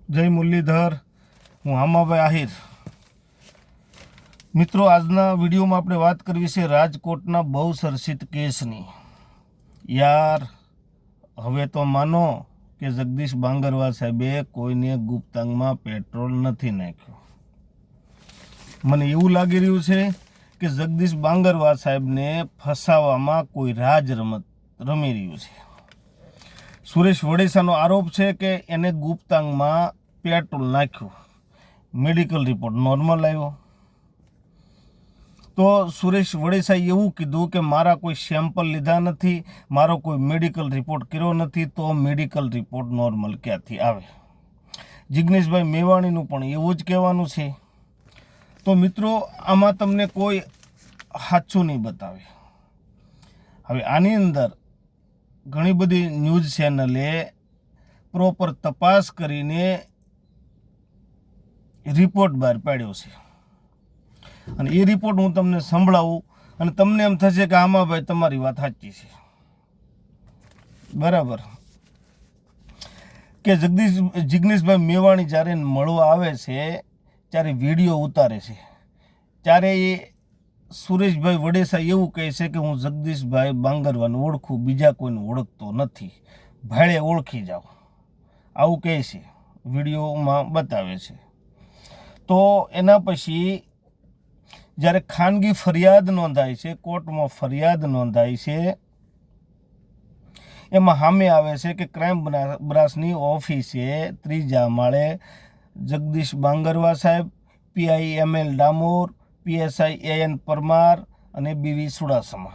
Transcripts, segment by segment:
જય મુરલીધર, હું હામાભાઈ આહિર. મિત્રો, આજના વિડીયોમાં આપણે વાત કરવી છે રાજકોટના બહુ ચર્ચિત કેસની. યાર, હવે તો માનો કે જગદીશ બાંગરવા સાહેબે કોઈને ગુપ્તાંગમાં પેટ્રોલ નથી નાખ્યું. મને એવું લાગી રહ્યું છે કે જગદીશ બાંગરવા સાહેબને ફસાવવામાં કોઈ રાજ રમત રમી રહ્યું છે. સુરેશ વડેસાનો આરોપ છે કે એને ગુપ્તાંગમાં પેટ્રોલ નાખ્યું. મેડિકલ રિપોર્ટ નોર્મલ આવ્યો. તો સુરેશ વડેસાએ એવું કીધું કે મારા કોઈ સેમ્પલ લીધા નથી, મારો કોઈ મેડિકલ રિપોર્ટ કર્યો નથી, તો મેડિકલ રિપોર્ટ નોર્મલ ક્યાંથી આવે? જિગ્નેશભાઈ મેવાણીનું પણ એવું જ કહેવાનું છે. તો મિત્રો, આમાં તમને કોઈ સાચું નહીં બતાવે. હવે આની અંદર ઘણી બધી ન્યૂઝ ચેનલે પ્રોપર તપાસ કરીને રિપોર્ટ બહાર પાડ્યો છે, અને એ રિપોર્ટ હું તમને સંભળાવું અને તમને એમ થશે કે આમાં ભાઈ તમારી વાત સાચી છે. બરાબર કે જિગ્નેશભાઈ મેવાણી જ્યારે મળવા આવે છે ત્યારે વિડીયો ઉતારે છે, ત્યારે એ સુરેશભાઈ વડેસા એવું કહે છે કે હું જગદીશભાઈ બાંગરવાને ઓળખું, બીજા કોઈને ઓળખતો નથી, ભાડે ઓળખી જાઓ, આવું કહે છે, વિડીયોમાં બતાવે છે. તો એના પછી જ્યારે ખાનગી ફરિયાદ નોંધાય છે, કોર્ટમાં ફરિયાદ નોંધાય છે, એમાં સામે આવે છે કે ક્રાઇમ બ્રાન્ચની ઓફિસે 3જા માળે જગદીશ બાંગરવા સાહેબ, PI ML Damor, PSI AN Parmar અને BV સુડાસમા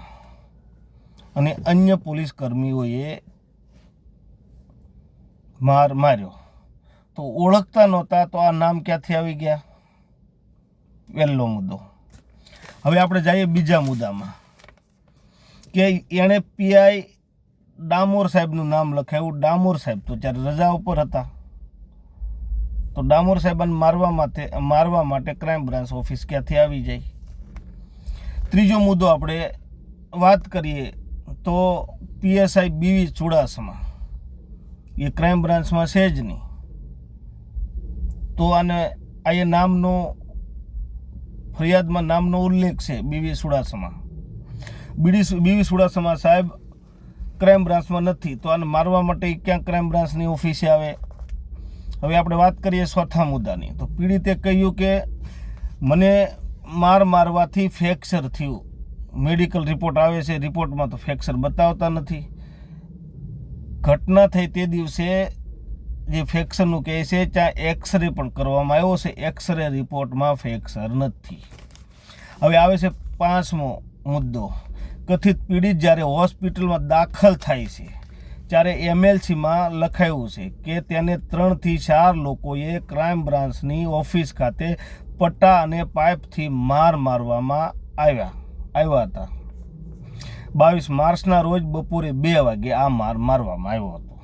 અને અન્ય પોલીસ કર્મીઓએ માર્યો. તો ઓળખતા નહોતા, તો આ નામ ક્યાંથી આવી ગયા? પહેલો મુદ્દો. હવે આપણે જઈએ બીજા મુદ્દામાં કે એણે પીઆઈ ડામોર સાહેબનું નામ લખાયું. ડામોર સાહેબ તો ત્યારે રજા ઉપર હતા, તો ડામોર સાહેબને મારવા માટે ક્રાઇમ બ્રાન્ચ ઓફિસ ક્યાંથી આવી જાય? ત્રીજો મુદ્દો આપણે વાત કરીએ તો PSI BV ચુડાસમા, એ ક્રાઇમ બ્રાન્ચમાં છે જ નહીં, તો આને આ એ નામનો ફરિયાદમાં નામનો ઉલ્લેખ છે BV ચુડાસમા. BV ચુડાસમા સાહેબ ક્રાઇમ બ્રાન્ચમાં નથી, તો આને મારવા માટે ક્યાં ક્રાઇમ બ્રાન્ચની ઓફિસે આવે? હવે આપણે વાત કરીએ ચોથા મુદ્દાની. તો પીડિતે કહ્યું કે મને મારવાથી ફ્રેક્ચર થયું. મેડિકલ રિપોર્ટ આવે છે, રિપોર્ટમાં તો ફ્રેક્ચર બતાવતા નથી. ઘટના થઈ તે દિવસે જે ફ્રેક્ચરનું કહે છે ત્યાં એક્સરે પણ કરવામાં આવ્યો છે, એક્સરે રિપોર્ટમાં ફ્રેક્ચર નથી. હવે આવે છે 5મો મુદ્દો. કથિત પીડિત જ્યારે હોસ્પિટલમાં દાખલ થાય છે ત્યારે MLCમાં લખાયું છે કે તેને 3 થી 4 લોકોએ ક્રાઇમ બ્રાન્ચની ઓફિસ ખાતે પટ્ટા અને પાઇપથી મારવામાં આવ્યા હતા. 22 માર્ચના રોજ બપોરે 2 વાગે આ મારવામાં આવ્યો હતો.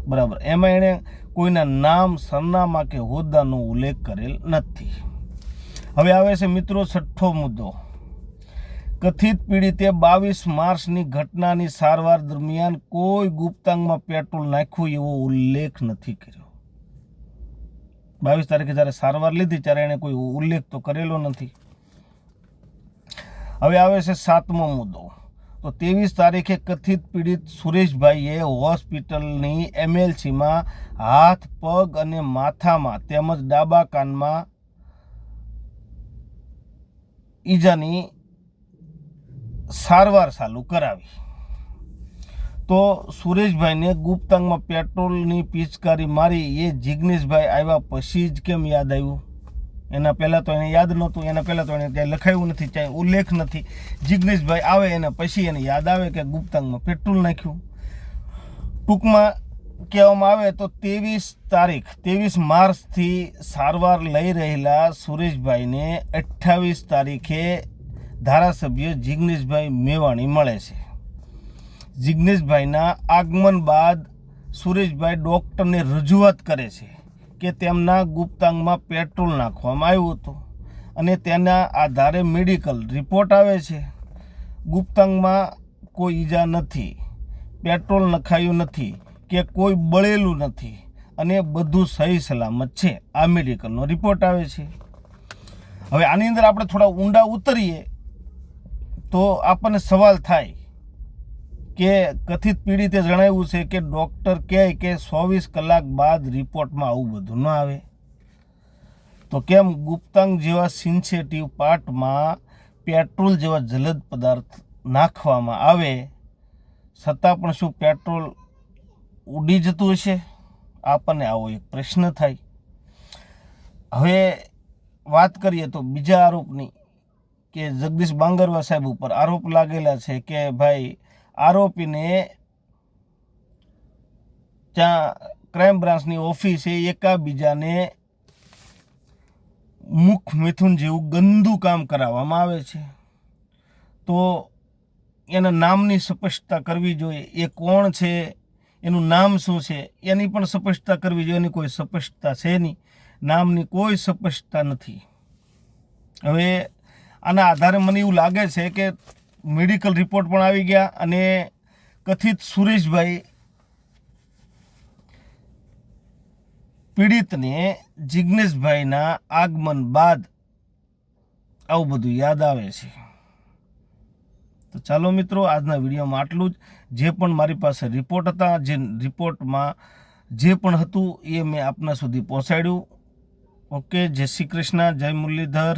બરાબર. એમાં એણે કોઈના નામ, સરનામા કે હોદ્દાનો ઉલ્લેખ કરેલ નથી. હવે આવે છે મિત્રો 6થો મુદ્દો. કથિત પીડિતે 22 માર્ચની ઘટનાની સારવાર દરમિયાન કોઈ ગુપ્તાંગમાં પેટ્રોલ નાખ્યું એવો ઉલ્લેખ નથી કર્યો. 22 તારીખે જ્યારે સારવાર લીધી ત્યારે એણે કોઈ ઉલ્લેખ તો કરેલો નથી. હવે આવે છે 7મો મુદ્દો. તો 23 તારીખે કથિત પીડિત સુરેશભાઈએ હોસ્પિટલની MLCમાં હાથ, પગ અને માથામાં તેમજ ડાબા કાનમાં ઈજાની સારવાર ચાલુ કરાવી. તો સુરેશભાઈને ગુપ્તાંગમાં પેટ્રોલની પિચકારી મારી એ જિગ્નેશભાઈ આવ્યા પછી જ કેમ યાદ આવ્યું? એના પહેલાં તો એને યાદ નહોતું, એના પહેલાં તો એને ક્યાંય લખાયું નથી, ક્યાંય ઉલ્લેખ નથી. જિગ્નેશભાઈ આવે એના પછી એને યાદ આવે કે ગુપ્તાંગમાં પેટ્રોલ નાખ્યું. ટૂંકમાં કહેવામાં આવે તો 23 માર્ચથી સારવાર લઈ રહેલા સુરેશભાઈને 28 તારીખે ધારાસભ્ય જિગ્નેશભાઈ મેવાણી મળે છે. જિગ્નેશભાઈના આગમન બાદ સુરેશભાઈ ડૉક્ટરને રજૂઆત કરે છે કે તેમના ગુપ્તાંગમાં પેટ્રોલ નાખવામાં આવ્યું હતું અને તેના આધારે મેડિકલ રિપોર્ટ આવે છે. ગુપ્તાંગમાં કોઈ ઈજા નથી, પેટ્રોલ નખાયું નથી કે કોઈ બળેલું નથી અને બધું સહી સલામત છે. આ મેડિકલનો રિપોર્ટ આવે છે. હવે આની અંદર આપણે થોડા ઊંડા ઉતરીએ તો આપણને સવાલ થાય કે કથિત પીડિતે જણાવ્યું છે કે ડૉક્ટર કહે કે 24 કલાક બાદ રિપોર્ટમાં આવું બધું ન આવે, તો કેમ ગુપ્તાંગ જેવા સેન્સિટિવ પાર્ટમાં પેટ્રોલ જેવા જલદ પદાર્થ નાખવામાં આવે છતાં પણ શું પેટ્રોલ ઉડી જતું હશે? આપણને આવો એક પ્રશ્ન થાય. હવે વાત કરીએ તો બીજા આરોપની, કે જગદીશ બાંગરવા સાહેબ ઉપર આરોપ લાગેલા છે કે ભાઈ આરોપીને ત્યાં ક્રાઇમ બ્રાન્ચની ઓફિસે એકાબીજાને મુખ મિથુન જેવું ગંદુ કામ કરાવવામાં આવે છે. તો એના નામની સ્પષ્ટતા કરવી જોઈએ. એ કોણ છે, એનું નામ શું છે, એની પણ સ્પષ્ટતા કરવી જોઈએ. એની કોઈ સ્પષ્ટતા છે નહીં, નામની કોઈ સ્પષ્ટતા નથી. હવે આના આધારે મને એવું લાગે છે કે મેડિકલ રિપોર્ટ પણ આવી ગયા અને કથિત સુરેશભાઈ પીડિતને જિજ્ઞેશભાઈના આગમન બાદ આવું બધું યાદ આવે છે. તો ચાલો મિત્રો, આજના વિડીયોમાં આટલું જ. જે પણ મારી પાસે રિપોર્ટ હતા, જે રિપોર્ટમાં જે પણ હતું એ મેં આપના સુધી પહોંચાડ્યું. ઓકે, જય શ્રી કૃષ્ણ, જય મુરલીધર.